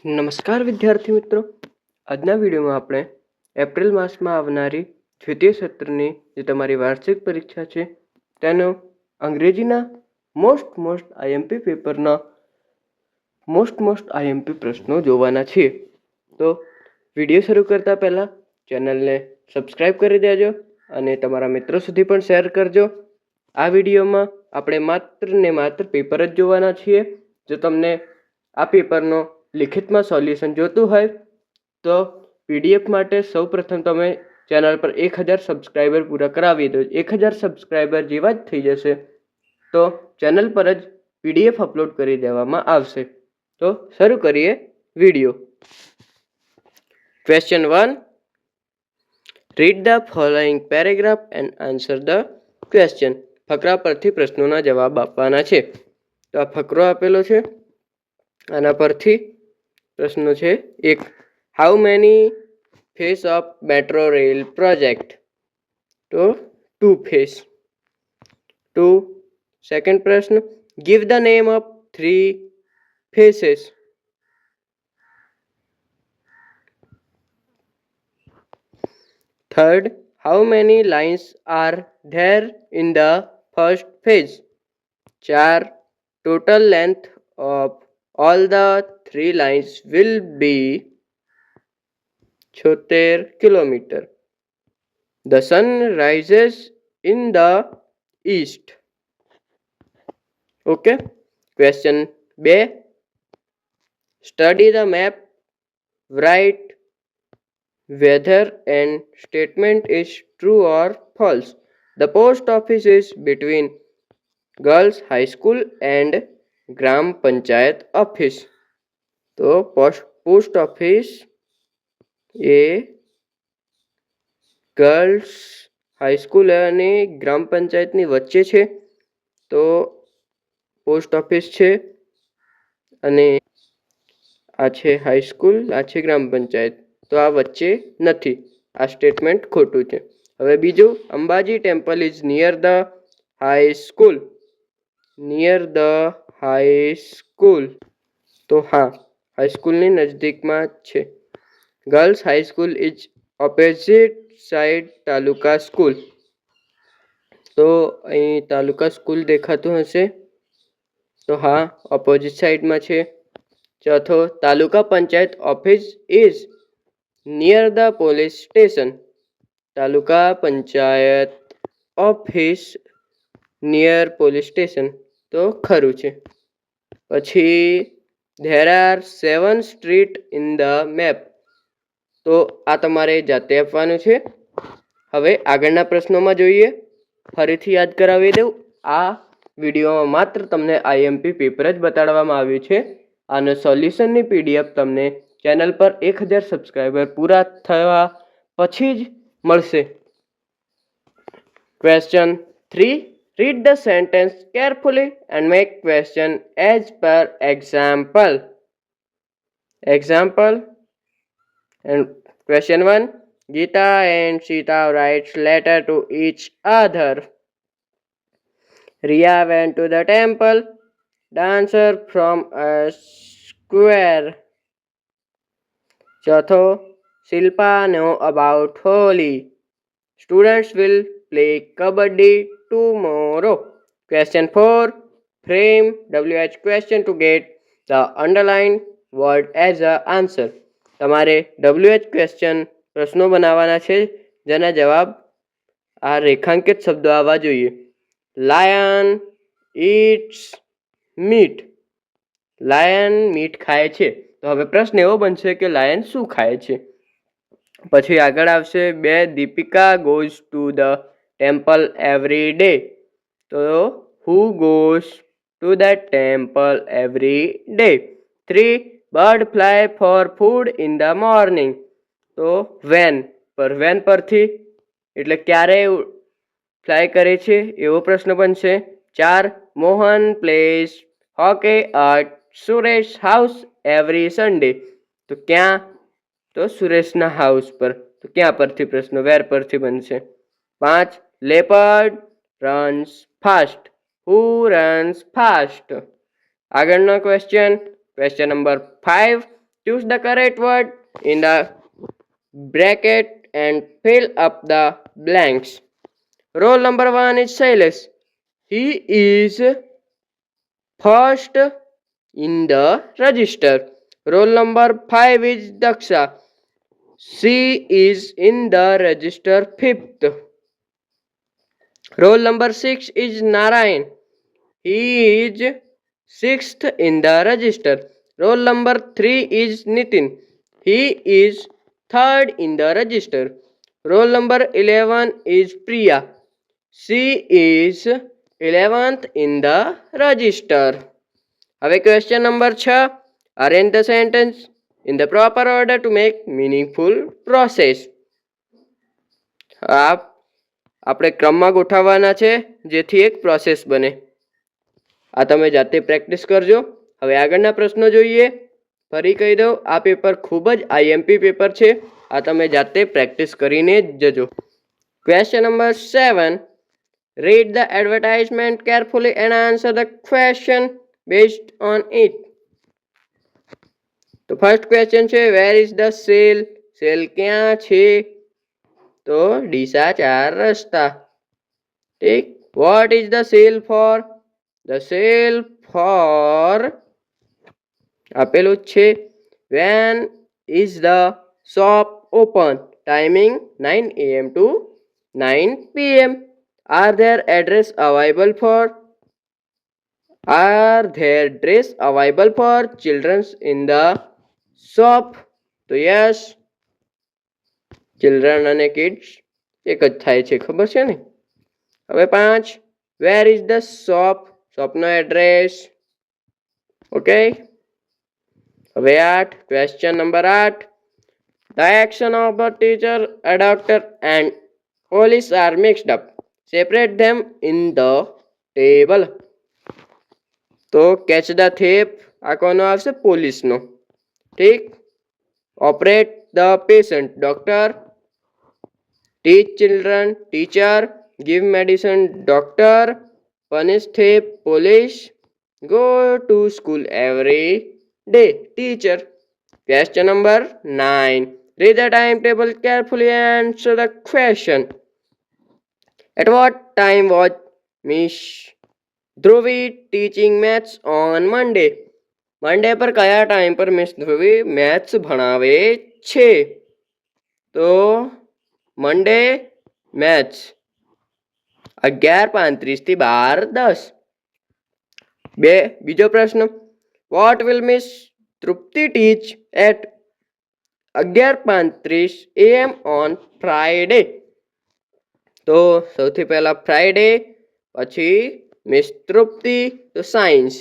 નમસ્કાર વિદ્યાર્થી મિત્રો, આજના વિડીયોમાં આપણે એપ્રિલ માસમાં આવનારી દ્વિતીય સત્રની જે તમારી વાર્ષિક પરીક્ષા છે તેનો અંગ્રેજીના મોસ્ટ આઈએમપી પેપરના મોસ્ટ આઈએમપી પ્રશ્નો જોવાના છીએ. તો વિડીયો શરૂ કરતા પહેલાં ચેનલને સબસ્ક્રાઈબ કરી દેજો અને તમારા મિત્રો સુધી પણ શેર કરજો. આ વિડીયોમાં આપણે માત્ર પેપર જ જોવાના છીએ. જો તમને આ પેપરનો લિખિતમાં સોલ્યુશન જોતું હોય તો પીડીએફ માટે સૌપ્રથમ તમે ચેનલ પર 1000 સબસ્ક્રાઈબર પૂરા કરાવી દો. 1000 સબસ્ક્રાઈબર જેવા જ થઈ જશે તો ચેનલ પર જ પીડીએફ અપલોડ કરી દેવામાં આવશે. તો શરૂ કરીએ video. Question 1. Read the following paragraph and answer the question. ફકરા પરથી પ્રશ્નોના જવાબ આપવાના છે. તો આ ફકરો આપેલો છે, આના પરથી પ્રશ્નો છે. 1. How many face of metro rail project? તો 2 ફેસ. 2. સેકન્ડ પ્રશ્ન, give the name of 3 faces. Third, how many lines are there in the first phase? 4. Total length of all the 3 lines will be 76 kilometer. The sun rises in the east. Okay. Question 2. Study the map. Write whether an statement is true or false. The post office is between girls high school and gram panchayat office. તો post office એ girls high school અને ગ્રામ પંચાયતની વચ્ચે છે. તો post office છે અને આ છે હાઈસ્કૂલ, આ છે ગ્રામ પંચાયત. તો આ વચ્ચે નથી. આ સ્ટેટમેન્ટ ખોટું છે. હવે બીજું, Ambaji temple is near the high school. Near the high school. તો હા, હાઈસ્કૂલની નજદીકમાં છે. Girls high school is opposite side taluka school. તો અહીં તાલુકા સ્કૂલ દેખાતું હશે. તો હા, ઓપોઝિટ સાઈડમાં છે. ચોથો, taluka panchayat office is near the police station. Taluka panchayat office near police station. તો ખરું છે. પછી there are 7 street in the map. તો આ તમારે જાતે આપવાનું છે. હવે આગળના પ્રશ્નોમાં જોઈએ. ફરીથી યાદ કરાવી દઉં, આ વિડીયોમાં માત્ર તમને આઈએમપી પેપર જ બતાડવામાં આવ્યું છે. આનો સોલ્યુશનની પીડીએફ તમને ચેનલ પર 1000 સબસ્ક્રાઈબર પૂરા થવા પછી જ મળશે. Question 3. Read the sentence carefully and make question as per example. Example. And question 1. Geeta and Sita writes letter to each other. Riya went to the temple. Dancer from a square. Chatho, Shilpa know about Holi. Students will play kabaddi tomorrow. Question 4. Frame WH question to get the underlined word as a answer. તમારે WH question પ્રશ્નો બનાવવાના છે જેના જવાબ આ રેખાંકિત શબ્દો આવવા જોઈએ. Lion it's meat. Lion meat ખાય છે. તો હવે પ્રશ્ન એવો બનશે કે લાયન શું ખાય છે. પછી આગળ આવશે 2. Deepika goes to the temple every day. તો who goes to the temple every day. 3. Bird fly for food in the morning. તો વેન પરથી એટલે ક્યારે ફ્લાય કરે છે એવો પ્રશ્ન બનશે. 4. Mohan plays hockey at Suresh house every Sunday. તો ક્યાં? તો સુરેશના હાઉસ પર. તો ક્યાં પરથી પ્રશ્ન? વેર પરથી બનશે. 5. Leopard runs fast. Who runs fast? આગળનો question number 5. choose the correct word in the bracket and fill up the blanks. Roll number 1 is Silas. He is first in the register. Roll number 5 is Daksha. She is in the register 5th. Roll number 6 is Narayan. He is 6th in the register. Roll number 3 is Nitin. He is 3rd in the register. Roll number 11 is Priya. She is 11th in the register. હવે question number 6. Arrange the sentence in the proper order to make meaningful process. આપણે ક્રમમાં ગોઠવવાના છે જેથી એક process બને. આ તમે જાતે પ્રેક્ટિસ કરજો. હવે આગળના પ્રશ્નો જોઈએ. ફરી કહી દઉં, આ પેપર ખૂબ જ આઈએમપી પેપર છે. આ તમે જાતે પ્રેક્ટિસ કરીને જ જજો. Question number 7. Read the advertisement carefully and answer the question based on it. તો ફર્સ્ટ ક્વેશ્ચન છે, વેર ઇઝ ધ સેલ? સેલ ક્યાં છે? તો ડીસા 4 રસ્તા. ઠીક. What is the cell four? The cell four આપેલું જ છે. When is the shop open? Timing 9 AM to 9 PM. Are there address available for? Are there dress available for children in the shop? તો yes, children અને kids એક જ થાય છે, ખબર છે ને. હવે 5. Where is the shop? શોપનો એડ્રેસ. ઓકે. હવે 8. Question number 8. The action of a teacher, a doctor and police are mixed up. Separate them in the table. તો કેચ ધ થેપ આ કોનો આવશે? પોલીસનો. ઠીક. Operate the patient, doctor. Teach children, teacher. Give medicine, doctor. Punish thief, police. Go to school every day, teacher. Question number 9. Read the timetable carefully and answer the question. At what time was Miss Dhruvi teaching maths on Monday? મંડે પર કયા time પર miss Dhruvi maths ભણાવે છે? તો મંડે maths 11:35 થી 12:10. બીજો પ્રશ્ન, what will Miss Trupti teach at 11:35 AM on Friday? તો સૌથી પહેલા ફ્રાઈડે, પછી મિસ તૃપ્તિ, તો science.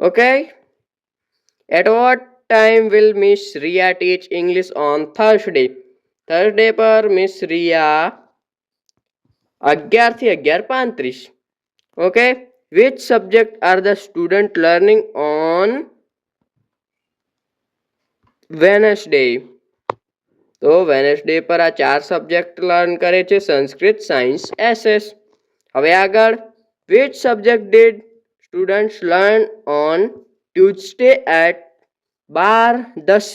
Okay. At what time will Miss Riya teach English on Thursday? Thursday પર મિસ રિયા 11 થી 11:35. Okay. Which subject are the student learning on Wednesday? તો Wednesday પર આ 4 સબ્જેક્ટ લર્ન કરે છે, સંસ્કૃત, સાયન્સ, એસએસ. હવે આગળ, which subject did students learn on Tuesday at 12:10?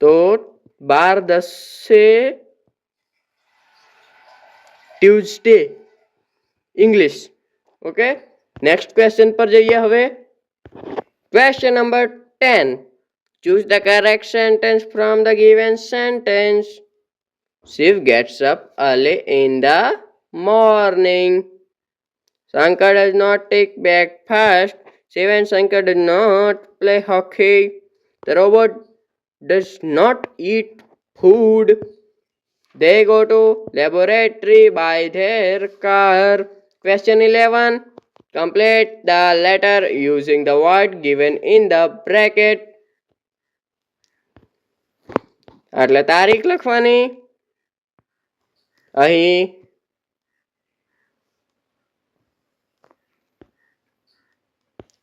તો 12:10 Tuesday English. Okay. Next question પર જઈએ હવે. Question number 10. Choose the correct sentence from the given sentence. Shiv gets up early in the morning. Shankar does not take breakfast. Shiv and Shankar do not play hockey. The robot does not eat food. They go to laboratory by their car. Question 11. Complete the letter using the word given in the bracket. એટલે તારીખ લખવાની. અહીં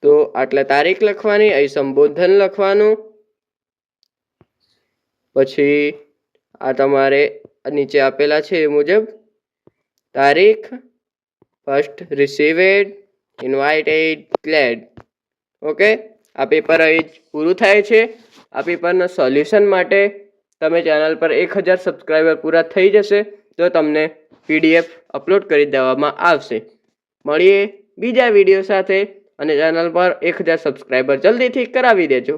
તો આટલે તારીખ લખવાની, અહીં સંબોધન લખવાનું. પછી આ તમારે નીચે આપેલા છે એ મુજબ તારીખ, ફર્સ્ટ રિસીવેડ, ઇન્વાઇટેડ, ગ્લેડ. ઓકે. આ પેપર અહીં જ પૂરું થાય છે. આ પેપરના સોલ્યુશન માટે તમે ચેનલ પર 1000 સબસ્ક્રાઈબર પૂરા થઈ જશે તો તમને PDF અપલોડ કરી દેવામાં આવશે. મળીએ બીજા વિડીયો સાથે અને ચેનલ પર 1000 સબસ્ક્રાઈબર જલ્દીથી કરાવી દેજો.